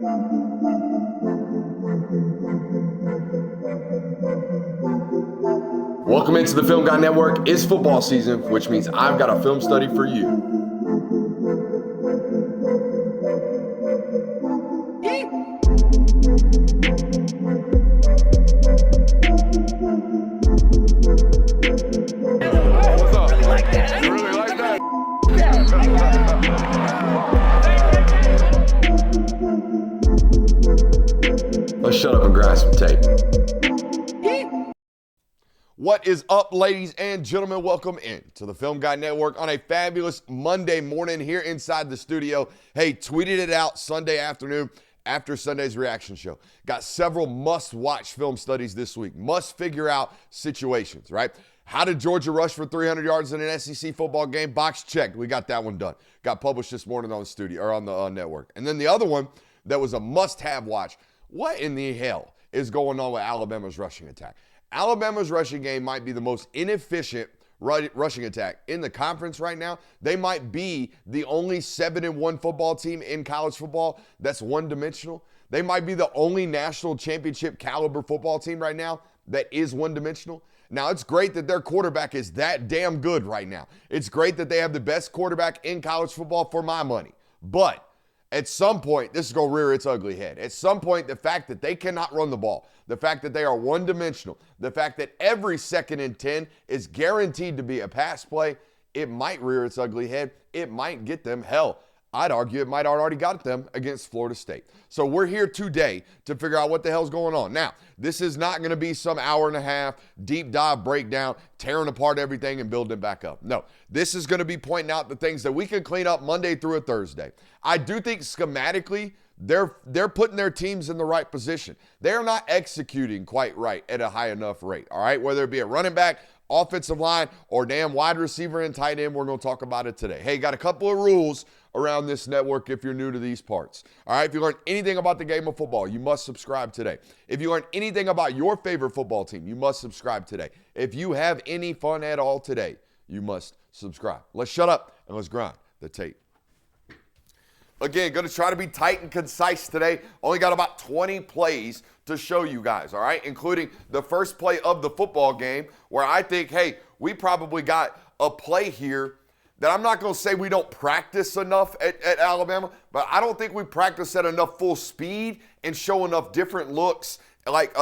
Welcome into the Film Guy Network. It's football season, which means I've got a film study for you. What's up? You really like that? Let's shut up and grab some tape. What is up, ladies and gentlemen? Welcome in to the Film Guy Network on a fabulous Monday morning here inside the studio. Hey, tweeted it out Sunday afternoon after Sunday's reaction show. Got several must-watch film studies this week. Must figure out situations, right? How did Georgia rush for 300 yards in an SEC football game? Box checked. We got that one done. Got published this morning on the studio or on the network. And then the other one that was a must-have watch. What in the hell is going on with Alabama's rushing attack? Alabama's rushing game might be the most inefficient rushing attack in the conference right now. They might be the only 7-1 football team in college football that's one-dimensional. They might be the only national championship caliber football team right now that is one-dimensional. Now, it's great that their quarterback is that damn good right now. It's great that they have the best quarterback in college football for my money. But at some point, this is going to rear its ugly head. At some point, the fact that they cannot run the ball, the fact that they are one-dimensional, the fact that every 2nd and 10 is guaranteed to be a pass play, it might rear its ugly head. It might get them, hell, I'd argue it might have already got them against Florida State. So we're here today to figure out what the hell's going on. Now, this is not going to be some hour and a half deep dive breakdown, tearing apart everything and building it back up. No, this is going to be pointing out the things that we can clean up Monday through a Thursday. I do think schematically, they're putting their teams in the right position. They're not executing quite right at a high enough rate, all right? Whether it be a running back, offensive line, or damn wide receiver and tight end, we're going to talk about it today. Hey, got a couple of rules around this network if you're new to these parts. All right, if you learned anything about the game of football, you must subscribe today. If you learned anything about your favorite football team, you must subscribe today. If you have any fun at all today, you must subscribe. Let's shut up and let's grind the tape. Again, going to try to be tight and concise today. Only got about 20 plays to show you guys, all right? Including the first play of the football game where I think, hey, we probably got a play here that I'm not going to say we don't practice enough at Alabama, but I don't think we practice at enough full speed and show enough different looks like,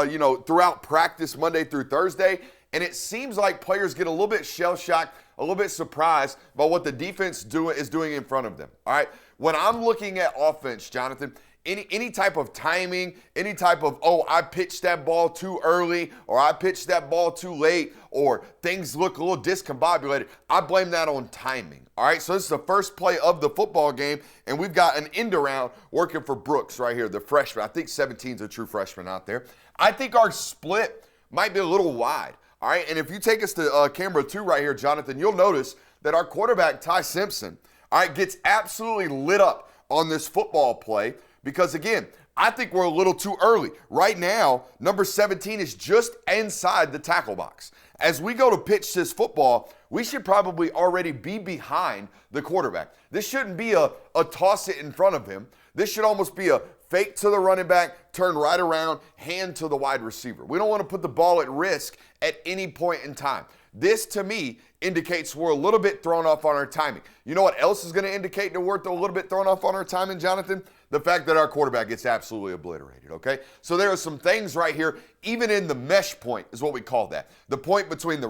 throughout practice Monday through Thursday. And it seems like players get a little bit shell-shocked, a little bit surprised by what the defense is doing in front of them, all right? When I'm looking at offense, Jonathan, any type of timing, any type of, I pitched that ball too early or I pitched that ball too late or things look a little discombobulated, I blame that on timing. All right, so this is the first play of the football game, and we've got an end around working for Brooks right here, the freshman. I think 17's a true freshman out there. I think our split might be a little wide. All right, and if you take us to camera 2 right here, Jonathan, you'll notice that our quarterback, Ty Simpson, all right, gets absolutely lit up on this football play because, again, I think we're a little too early. Right now, number 17 is just inside the tackle box. As we go to pitch this football, we should probably already be behind the quarterback. This shouldn't be a toss it in front of him. This should almost be a fake to the running back, turn right around, hand to the wide receiver. We don't want to put the ball at risk at any point in time. This, to me, indicates we're a little bit thrown off on our timing. You know what else is going to indicate that we're a little bit thrown off on our timing, Jonathan? The fact that our quarterback gets absolutely obliterated, okay? So there are some things right here, even in the mesh point is what we call that. The point between the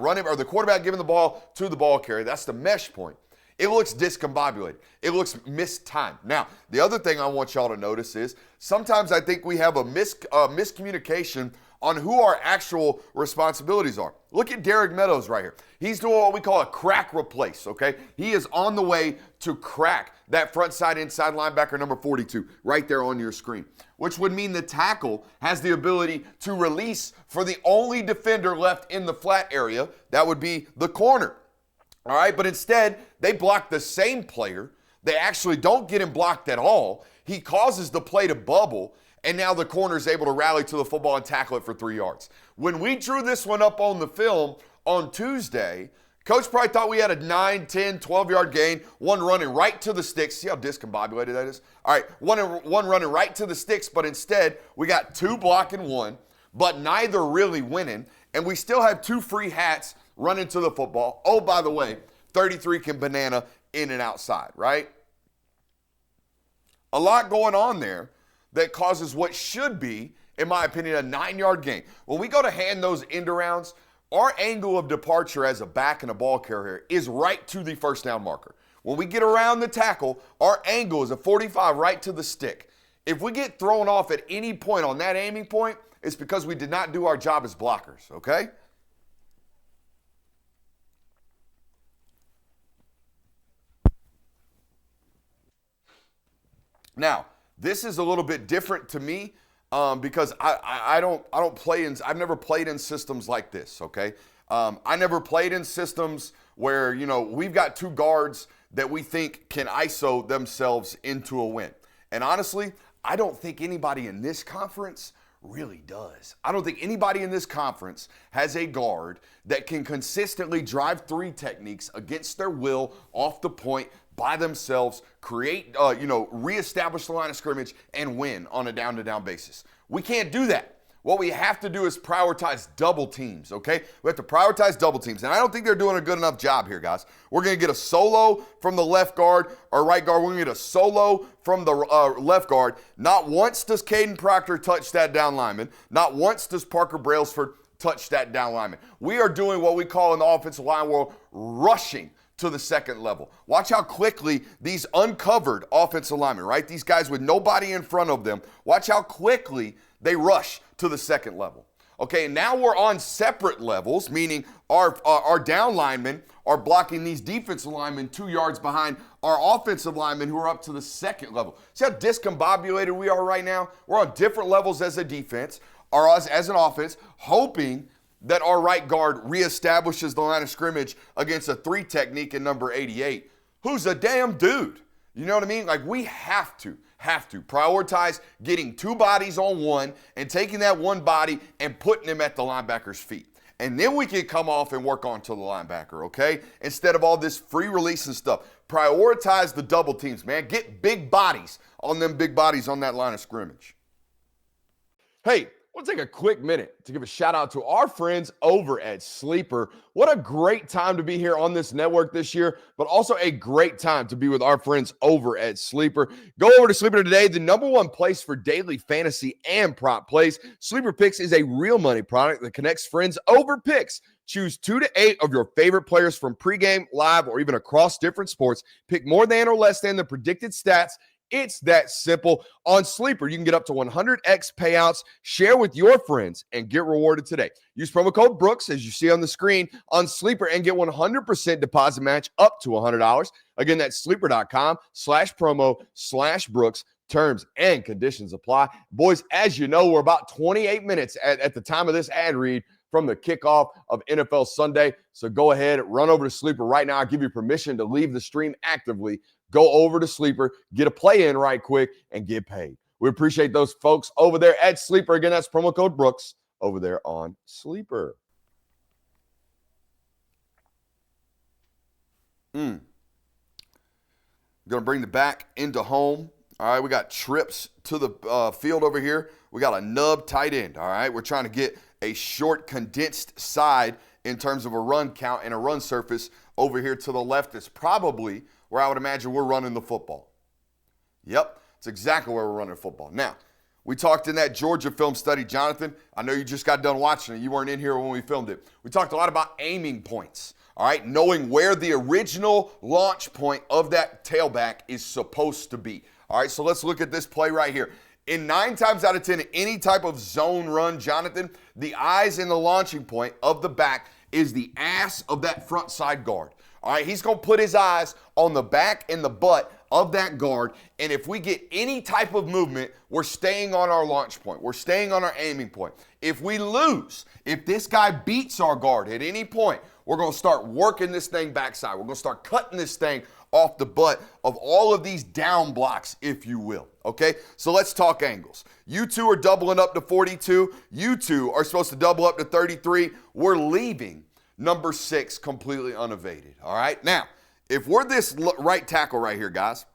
quarterback giving the ball to the ball carrier, that's the mesh point. It looks discombobulated. It looks mistimed. Now, the other thing I want y'all to notice is sometimes I think we have a miscommunication on who our actual responsibilities are. Look at Derek Meadows right here. He's doing what we call a crack replace, okay? He is on the way to crack that front side inside linebacker number 42 right there on your screen, which would mean the tackle has the ability to release for the only defender left in the flat area. That would be the corner. All right, but instead, they block the same player. They actually don't get him blocked at all. He causes the play to bubble, and now the corner is able to rally to the football and tackle it for 3 yards. When we drew this one up on the film on Tuesday, Coach probably thought we had a 9, 10, 12-yard gain, one running right to the sticks. See how discombobulated that is? All right, one running right to the sticks, but instead we got 2 blocking 1, but neither really winning, and we still have 2 free hats running to the football. Oh, by the way, 33 can banana in and outside, right? A lot going on there that causes what should be, in my opinion, a 9-yard gain. When we go to hand those end arounds, our angle of departure as a back and a ball carrier is right to the first down marker. When we get around the tackle, our angle is a 45 right to the stick. If we get thrown off at any point on that aiming point, it's because we did not do our job as blockers, okay? Now, this is a little bit different to me because I don't play in. I've never played in systems like this. Okay, I never played in systems where we've got 2 guards that we think can ISO themselves into a win. And honestly, I don't think anybody in this conference really does. I don't think anybody in this conference has a guard that can consistently drive 3 techniques against their will off the point by themselves, create, reestablish the line of scrimmage and win on a down-to-down basis. We can't do that. What we have to do is prioritize double teams, okay? We have to prioritize double teams, and I don't think they're doing a good enough job here, guys. We're going to get a solo from the left guard or right guard. We're going to get a solo from the left guard. Not once does Caden Proctor touch that down lineman. Not once does Parker Brailsford touch that down lineman. We are doing what we call in the offensive line world rushing to the second level. Watch how quickly these uncovered offensive linemen, right? These guys with nobody in front of them, watch how quickly they rush to the second level. Okay, now we're on separate levels, meaning our down linemen are blocking these defensive linemen 2 yards behind our offensive linemen who are up to the second level. See how discombobulated we are right now? We're on different levels as a defense, or as an offense, hoping that our right guard reestablishes the line of scrimmage against a 3 technique in number 88, who's a damn dude. You know what I mean? Like, we have to prioritize getting 2 bodies on one and taking that one body and putting him at the linebacker's feet. And then we can come off and work on to the linebacker, okay? Instead of all this free release and stuff. Prioritize the double teams, man. Get big bodies on them big bodies on that line of scrimmage. Hey, we'll take a quick minute to give a shout out to our friends over at Sleeper. What a great time to be here on this network this year, but also a great time to be with our friends over at Sleeper. Go over to Sleeper today, the #1 place for daily fantasy and prop plays. Sleeper Picks is a real money product that connects friends over picks. Choose 2 to 8 of your favorite players from pregame, live, or even across different sports. Pick more than or less than the predicted stats. It's that simple. On Sleeper, you can get up to 100x payouts, share with your friends, and get rewarded today. Use promo code Brooks, as you see on the screen, on Sleeper and get 100% deposit match up to $100. Again, that's sleeper.com/promo/Brooks. Terms and conditions apply. Boys, as you know, we're about 28 minutes at the time of this ad read from the kickoff of NFL Sunday. So go ahead, run over to Sleeper right now. I'll give you permission to leave the stream actively. Go over to Sleeper, get a play in right quick, and get paid. We appreciate those folks over there at Sleeper. Again, that's promo code Brooks over there on Sleeper. Going to bring the back into home. All right, we got trips to the field over here. We got a nub tight end, all right? We're trying to get a short, condensed side in terms of a run count and a run surface over here to the left. Is probably where I would imagine we're running the football. Yep, it's exactly where we're running football. Now, we talked in that Georgia film study, Jonathan. I know you just got done watching it. You weren't in here when we filmed it. We talked a lot about aiming points, all right? Knowing where the original launch point of that tailback is supposed to be. All right, so let's look at this play right here. In 9 times out of 10, any type of zone run, Jonathan, the eyes in the launching point of the back is the ass of that front side guard. All right, he's going to put his eyes on the back and the butt of that guard, and if we get any type of movement, we're staying on our launch point. We're staying on our aiming point. If we lose, if this guy beats our guard at any point, we're going to start working this thing backside. We're going to start cutting this thing off the butt of all of these down blocks, if you will, okay? So let's talk angles. You two are doubling up to 42. You two are supposed to double up to 33. We're leaving Number 6, completely unevaded. All right. Now, if we're this right tackle right here, guys,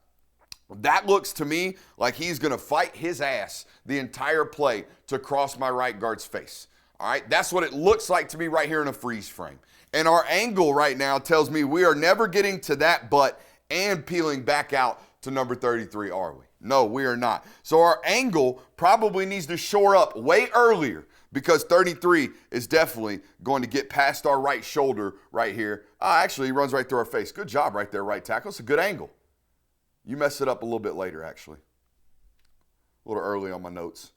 that looks to me like he's going to fight his ass the entire play to cross my right guard's face. All right. That's what it looks like to me right here in a freeze frame. And our angle right now tells me we are never getting to that butt and peeling back out to number 33, are we? No, we are not. So our angle probably needs to shore up way earlier, because 33 is definitely going to get past our right shoulder right here. Actually, he runs right through our face. Good job right there, right tackle. It's a good angle. You mess it up a little bit later, actually. A little early on my notes.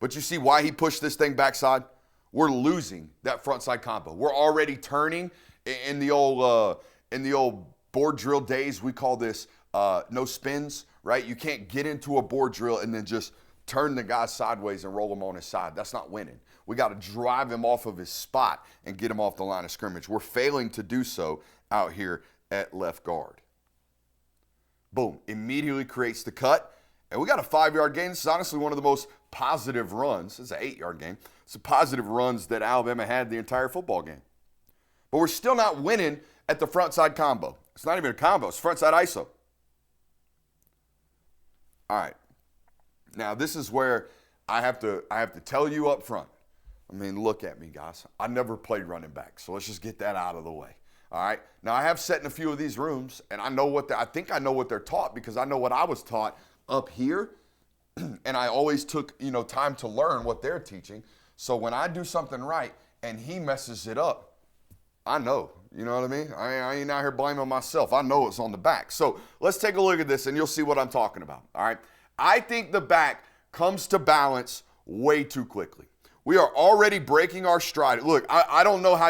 But you see why he pushed this thing backside? We're losing that front side combo. We're already turning in the old board drill days. We call this no spins, right? You can't get into a board drill and then just turn the guy sideways and roll him on his side. That's not winning. We got to drive him off of his spot and get him off the line of scrimmage. We're failing to do so out here at left guard. Boom, immediately creates the cut. And we got a 5-yard gain. This is honestly one of the most positive runs. It's an 8-yard gain. It's a positive runs that Alabama had the entire football game. But we're still not winning at the front side combo. It's not even a combo. It's front side ISO. All right. Now, this is where I have to tell you up front. I mean, look at me, guys. I never played running back, so let's just get that out of the way. All right. Now, I have sat in a few of these rooms, and I think I know what they're taught, because I know what I was taught up here, and I always took time to learn what they're teaching. So when I do something right and he messes it up, I know. You know what I mean? I ain't out here blaming myself. I know it's on the back. So let's take a look at this, and you'll see what I'm talking about. All right. I think the back comes to balance way too quickly. We are already breaking our stride. Look, I don't know how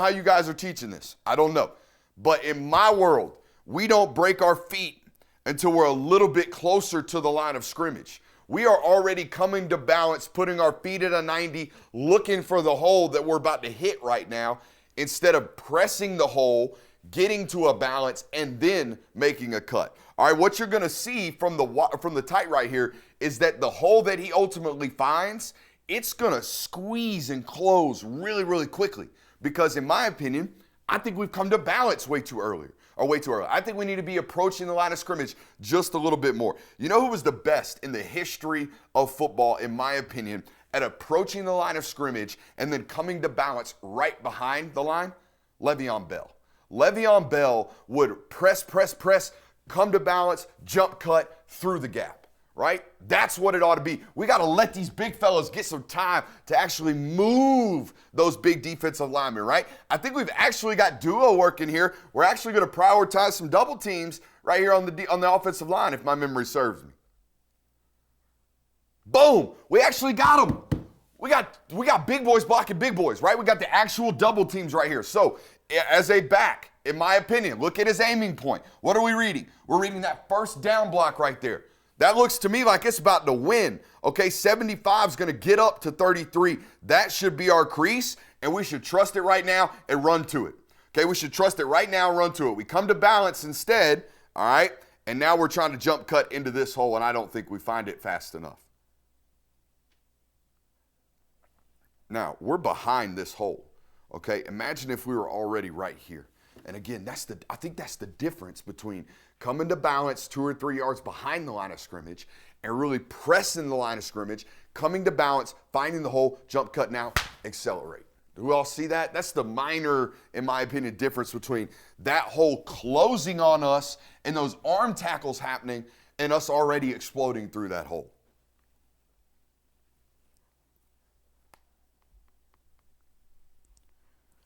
you guys are teaching this. I don't know. But in my world, we don't break our feet until we're a little bit closer to the line of scrimmage. We are already coming to balance, putting our feet at a 90, looking for the hole that we're about to hit right now, instead of pressing the hole, getting to a balance, and then making a cut. All right, what you're going to see from the tight right here is that the hole that he ultimately finds, it's going to squeeze and close really, really quickly. Because in my opinion, I think we've come to balance way too early. I think we need to be approaching the line of scrimmage just a little bit more. You know who was the best in the history of football, in my opinion, at approaching the line of scrimmage and then coming to balance right behind the line? Le'Veon Bell. Le'Veon Bell would press, come to balance, jump cut through the gap, right? That's what it ought to be. We got to let these big fellas get some time to actually move those big defensive linemen, right? I think we've actually got duo working here. We're actually going to prioritize some double teams right here on the offensive line, if my memory serves me. Boom! We actually got them. We got big boys blocking big boys, right? We got the actual double teams right here. So as a back, in my opinion, look at his aiming point. What are we reading? We're reading that first down block right there. That looks to me like it's about to win. Okay, 75 is going to get up to 33. That should be our crease, and we should trust it right now and run to it. Okay, we should trust it right now and run to it. We come to balance instead, all right? And now we're trying to jump cut into this hole, and I don't think we find it fast enough. Now, we're behind this hole, okay? Imagine if we were already right here. And again, I think that's the difference between coming to balance 2 or 3 yards behind the line of scrimmage and really pressing the line of scrimmage, coming to balance, finding the hole, jump cut now, accelerate. Do we all see that? That's the minor, in my opinion, difference between that hole closing on us and those arm tackles happening and us already exploding through that hole.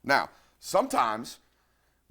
Now, sometimes,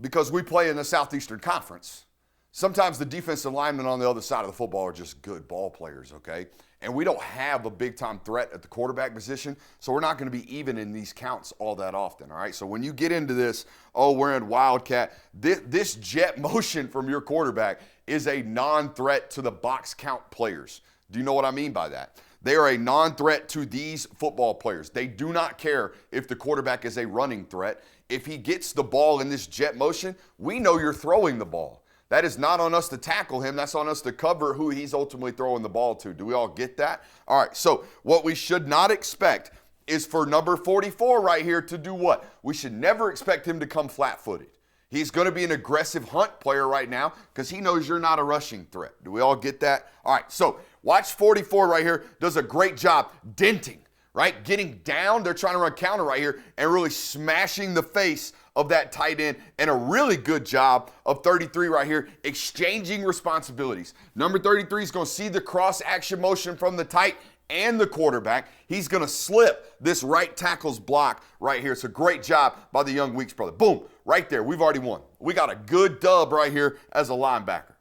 because we play in the Southeastern Conference, sometimes the defensive linemen on the other side of the football are just good ball players, okay? And we don't have a big-time threat at the quarterback position, so we're not going to be even in these counts all that often, all right? So when you get into this, we're in Wildcat, this jet motion from your quarterback is a non-threat to the box count players. Do you know what I mean by that? They are a non-threat to these football players. They do not care if the quarterback is a running threat. If he gets the ball in this jet motion, we know you're throwing the ball. That is not on us to tackle him. That's on us to cover who he's ultimately throwing the ball to. Do we all get that? All right, so what we should not expect is for number 44 right here to do what? We should never expect him to come flat-footed. He's going to be an aggressive hunt player right now because he knows you're not a rushing threat. Do we all get that? All right, so watch 44 right here. Does a great job denting, right? Getting down. They're trying to run counter right here and really smashing the face of that tight end, and a really good job of 33 right here, exchanging responsibilities. Number 33 is going to see the cross action motion from the tight and the quarterback. He's going to slip this right tackle's block right here. It's a great job by the young Weeks brother. Boom, right there. We've already won. We got a good dub right here as a linebacker.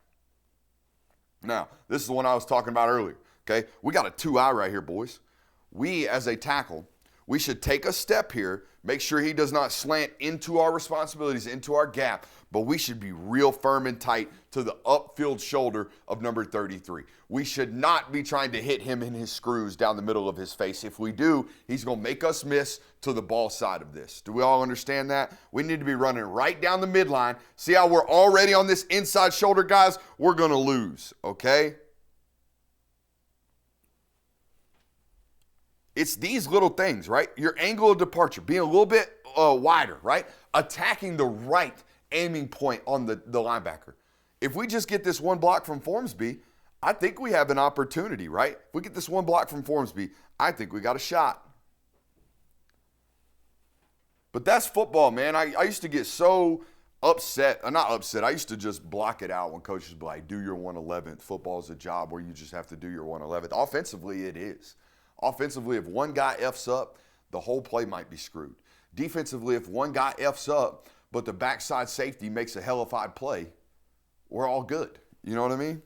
Now, this is the one I was talking about earlier, okay? We got a 2-eye right here, boys. We, as a tackle, we should take a step here, make sure he does not slant into our responsibilities, into our gap, but we should be real firm and tight to the upfield shoulder of number 33. We should not be trying to hit him in his screws down the middle of his face. If we do, he's going to make us miss to the ball side of this. Do we all understand that? We need to be running right down the midline. See how we're already on this inside shoulder, guys? We're going to lose, okay? It's these little things, right? Your angle of departure, being a little bit wider, right? Attacking the right aiming point on the linebacker. If we just get this one block from Formsby, I think we have an opportunity, right? If we get this one block from Formsby, I think we got a shot. But that's football, man. I used to get so upset. Not upset. I used to just block it out when coaches would be like, do your 111th. Football's a job where you just have to do your 111th. Offensively, it is. Offensively, if one guy F's up, the whole play might be screwed. Defensively, if one guy F's up, but the backside safety makes a hellified play, we're all good. You know what I mean?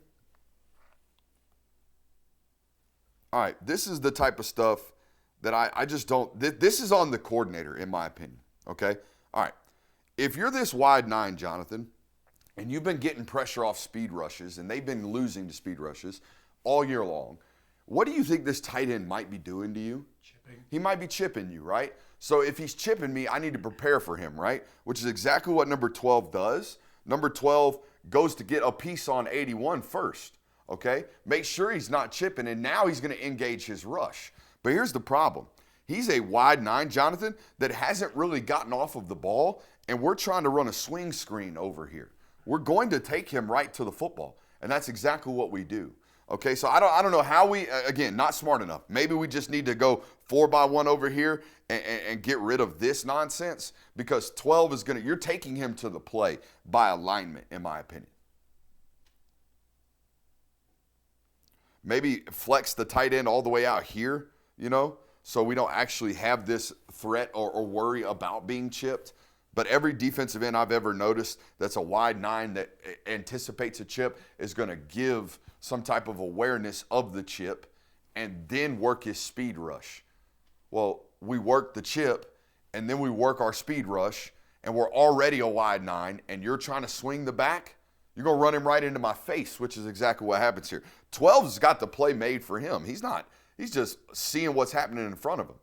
All right, this is the type of stuff that I just don't, this is on the coordinator, in my opinion, okay? All right, if you're this wide 9, Jonathan, and you've been getting pressure off speed rushes, and they've been losing to speed rushes all year long, what do you think this tight end might be doing to you? Chipping. He might be chipping you, right? So if he's chipping me, I need to prepare for him, right? Which is exactly what number 12 does. Number 12 goes to get a piece on 81 first, okay? Make sure he's not chipping, and now he's going to engage his rush. But here's the problem. He's a wide 9, Jonathan, that hasn't really gotten off of the ball, and we're trying to run a swing screen over here. We're going to take him right to the football, and that's exactly what we do. Okay, so I don't know how we, again, not smart enough. Maybe we just need to go 4x1 over here and get rid of this nonsense, because 12 is going to, you're taking him to the play by alignment, in my opinion. Maybe flex the tight end all the way out here, you know, so we don't actually have this threat or worry about being chipped. But every defensive end I've ever noticed that's a wide 9 that anticipates a chip is going to give some type of awareness of the chip and then work his speed rush. Well, we work the chip and then we work our speed rush, and we're already a wide 9, and you're trying to swing the back, you're going to run him right into my face, which is exactly what happens here. 12's got the play made for him. He's just seeing what's happening in front of him.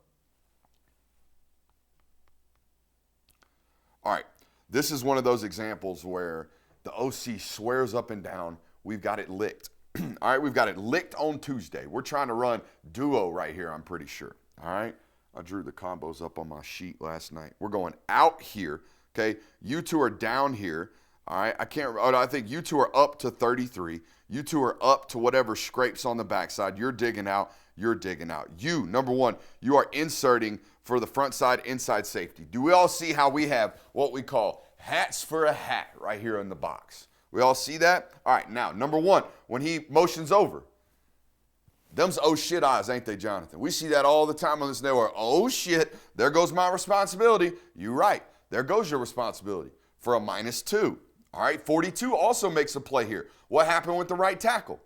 All right, this is one of those examples where the OC swears up and down, we've got it licked. All right, we've got it licked on Tuesday. We're trying to run duo right here, I'm pretty sure. All right, I drew the combos up on my sheet last night. We're going out here, okay? You two are down here. All right, I think you two are up to 33. You two are up to whatever scrapes on the backside. You're digging out. You, number 1, you are inserting for the front side inside safety. Do we all see how we have what we call hats for a hat right here in the box? We all see that? All right, now, number 1, when he motions over, them's oh shit eyes, ain't they, Jonathan? We see that all the time on this network. Oh shit, there goes my responsibility. You're right, there goes your responsibility for a -2. All right, 42 also makes a play here. What happened with the right tackle?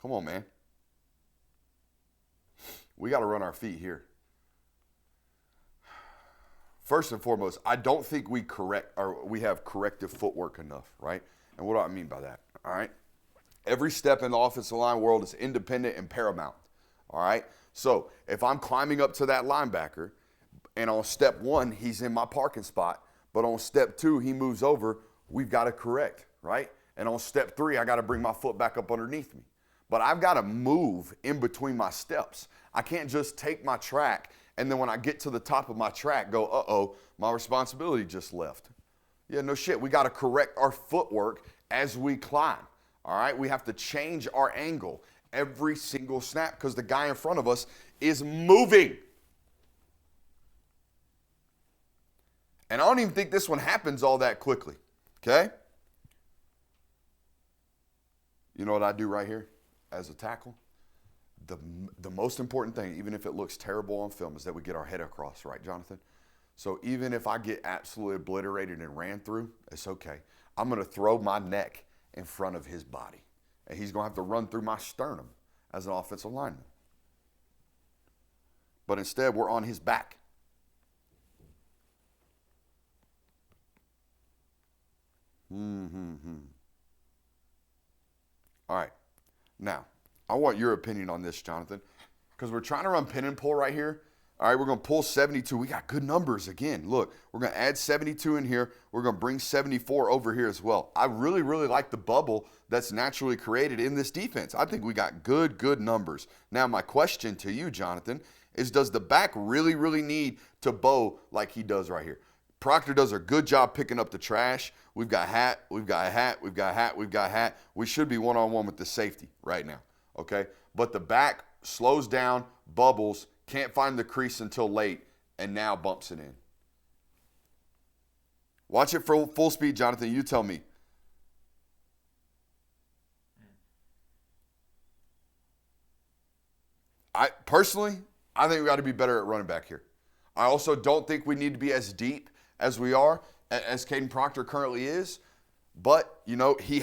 Come on, man. We got to run our feet here. First and foremost, I don't think we have corrective footwork enough, right? And what do I mean by that? All right. Every step in the offensive line world is independent and paramount. All right. So if I'm climbing up to that linebacker, and on step 1, he's in my parking spot, but on step 2, he moves over, we've got to correct, right? And on step 3, I got to bring my foot back up underneath me. But I've got to move in between my steps. I can't just take my track and then when I get to the top of my track go, uh-oh, my responsibility just left. Yeah, no shit. We got to correct our footwork as we climb, all right? We have to change our angle every single snap because the guy in front of us is moving. And I don't even think this one happens all that quickly, okay? You know what I do right here as a tackle? The most important thing, even if it looks terrible on film, is that we get our head across, right, Jonathan? So even if I get absolutely obliterated and ran through, it's okay. I'm going to throw my neck in front of his body. And he's going to have to run through my sternum as an offensive lineman. But instead, we're on his back. All right. Now, I want your opinion on this, Jonathan, because we're trying to run pin and pull right here. All right, we're going to pull 72. We got good numbers again. Look, we're going to add 72 in here. We're going to bring 74 over here as well. I really, really like the bubble that's naturally created in this defense. I think we got good numbers. Now, my question to you, Jonathan, is does the back really, really need to bow like he does right here? Proctor does a good job picking up the trash. We've got hat, we've got hat, we've got hat, we've got hat. We should be one-on-one with the safety right now, okay? But the back slows down, bubbles, can't find the crease until late, and now bumps it in. Watch it for full speed, Jonathan. You tell me. I think we got to be better at running back here. I also don't think we need to be as deep as we are, as Caden Proctor currently is. But, you know, he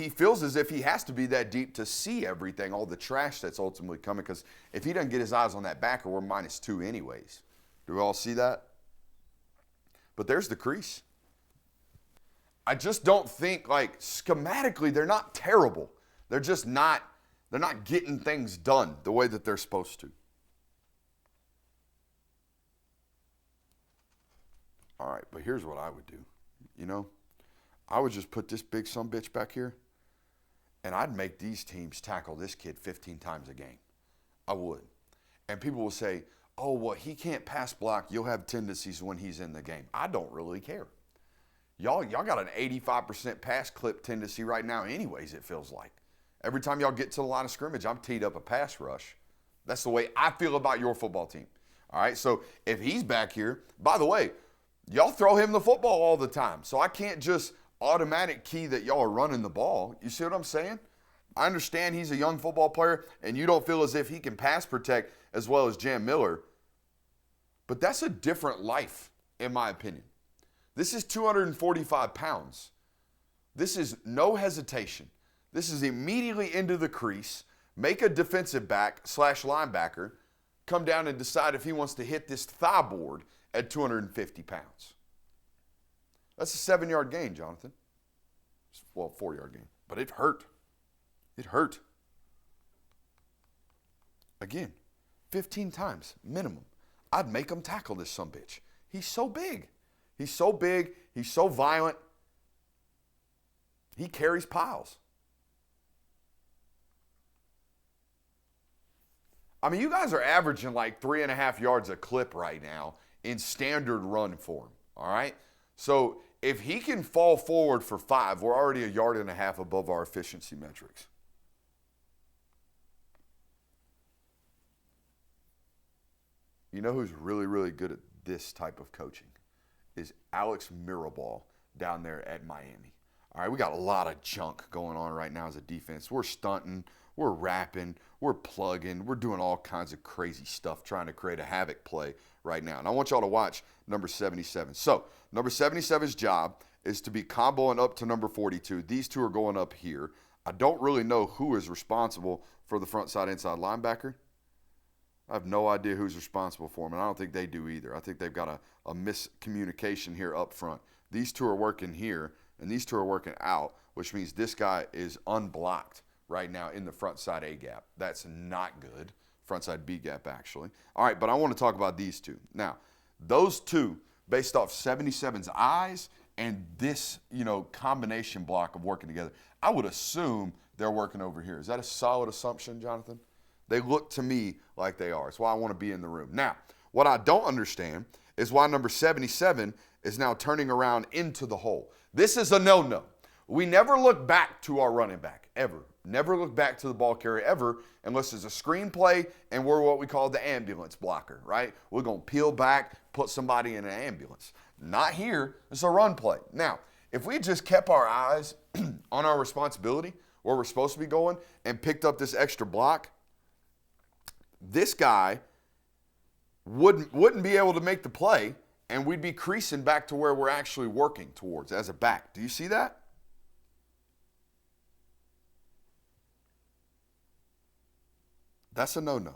feels as if he has to be that deep to see everything, all the trash that's ultimately coming. Because if he doesn't get his eyes on that backer, we're -2 anyways. Do we all see that? But there's the crease. I just don't think, like, schematically, they're not terrible. They're just not, they're not getting things done the way that they're supposed to. All right, but here's what I would do, you know? I would just put this big sumbitch back here, and I'd make these teams tackle this kid 15 times a game. I would. And people will say, oh, well, he can't pass block. You'll have tendencies when he's in the game. I don't really care. Y'all got an 85% pass clip tendency right now anyways, it feels like. Every time y'all get to the line of scrimmage, I'm teed up a pass rush. That's the way I feel about your football team. All right, so if he's back here, by the way, y'all throw him the football all the time. So I can't just automatic key that y'all are running the ball. You see what I'm saying? I understand he's a young football player and you don't feel as if he can pass protect as well as Jam Miller. But that's a different life, in my opinion. This is 245 pounds. This is no hesitation. This is immediately into the crease, make a defensive back / linebacker, come down and decide if he wants to hit this thigh board at 250 pounds. That's a 7-yard gain, Jonathan. Well, 4-yard gain. But it hurt. It hurt. Again, 15 times minimum. I'd make him tackle this sumbitch. He's so big. He's so big. He's so violent. He carries piles. I mean, you guys are averaging like 3.5 yards a clip right now in standard run form, all right? So if he can fall forward for 5, we're already 1.5 yards above our efficiency metrics. You know who's really, really good at this type of coaching? Is Alex Mirabal down there at Miami. All right, we got a lot of junk going on right now as a defense. We're stunting, we're rapping, we're plugging, we're doing all kinds of crazy stuff trying to create a havoc play right now. And I want y'all to watch number 77. So number 77's job is to be comboing up to number 42. These two are going up here. I don't really know who is responsible for the front side inside linebacker. I have no idea who's responsible for them, and I don't think they do either. I think they've got a miscommunication here up front. These two are working here, and these two are working out, which means this guy is unblocked right now in the front side A gap. That's not good. Front side B gap, actually. All right, but I want to talk about these two. Now, those two, based off 77's eyes and this, combination block of working together. I would assume they're working over here. Is that a solid assumption, Jonathan? They look to me like they are. It's why I want to be in the room. Now, what I don't understand is why number 77 is now turning around into the hole. This is a no-no. We never look back to our running back, ever. Never look back to the ball carrier, ever, unless it's a screenplay and we're what we call the ambulance blocker, right? We're going to peel back, put somebody in an ambulance. Not here. It's a run play. Now, if we just kept our eyes on our responsibility, where we're supposed to be going, and picked up this extra block, this guy wouldn't be able to make the play, and we'd be creasing back to where we're actually working towards as a back. Do you see that? That's a no-no.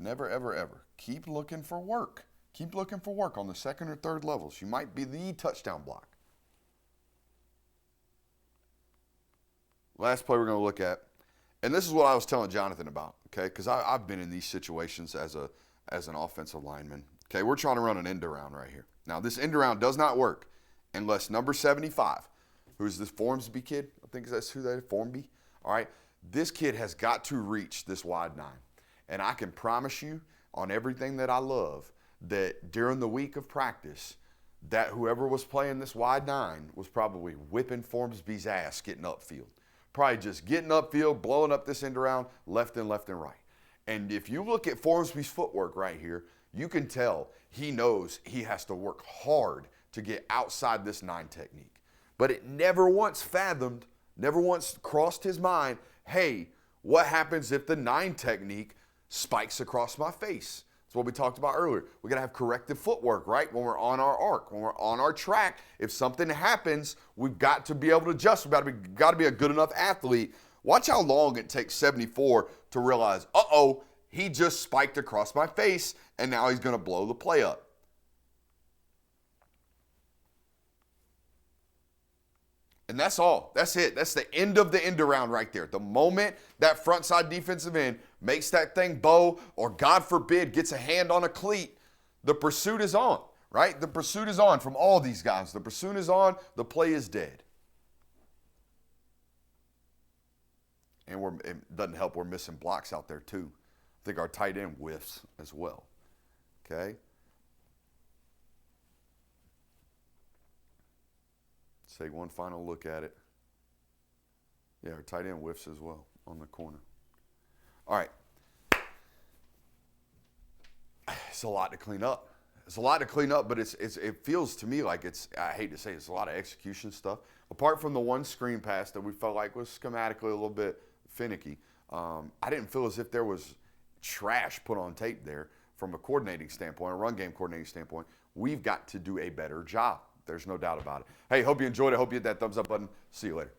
Never, ever, ever. Keep looking for work. Keep looking for work on the second or third levels. You might be the touchdown block. Last play we're going to look at, and this is what I was telling Jonathan about, okay, because I've been in these situations as an offensive lineman. Okay, we're trying to run an end around right here. Now, this end around does not work unless number 75, who's this Formsby kid, I think that's who that is, Formby, all right, this kid has got to reach this wide 9. And I can promise you on everything that I love that during the week of practice, that whoever was playing this wide 9 was probably whipping Formsby's ass getting upfield. Probably just getting upfield, blowing up this end around, left and right. And if you look at Formsby's footwork right here, you can tell he knows he has to work hard to get outside this 9 technique. But it never once fathomed, never once crossed his mind, hey, what happens if the 9 technique spikes across my face? That's what we talked about earlier. We got to have corrective footwork, right? When we're on our arc, when we're on our track, if something happens, we've got to be able to adjust. We've got to be a good enough athlete. Watch how long it takes 74 to realize, uh-oh, he just spiked across my face, and now he's going to blow the play up. And that's all. That's it. That's the end of the end around right there. The moment that front side defensive end makes that thing bow, or God forbid gets a hand on a cleat, the pursuit is on, right? The pursuit is on from all these guys. The pursuit is on. The play is dead. And it doesn't help we're missing blocks out there too. I think our tight end whiffs as well. Okay? Let's take one final look at it. Yeah, our tight end whiffs as well on the corner. All right. It's a lot to clean up. It's a lot to clean up, but it feels to me like I hate to say it's a lot of execution stuff. Apart from the one screen pass that we felt like was schematically a little bit finicky, I didn't feel as if there was trash put on tape there from a coordinating standpoint, a run game coordinating standpoint. We've got to do a better job. There's no doubt about it. Hey, hope you enjoyed it. Hope you hit that thumbs up button. See you later.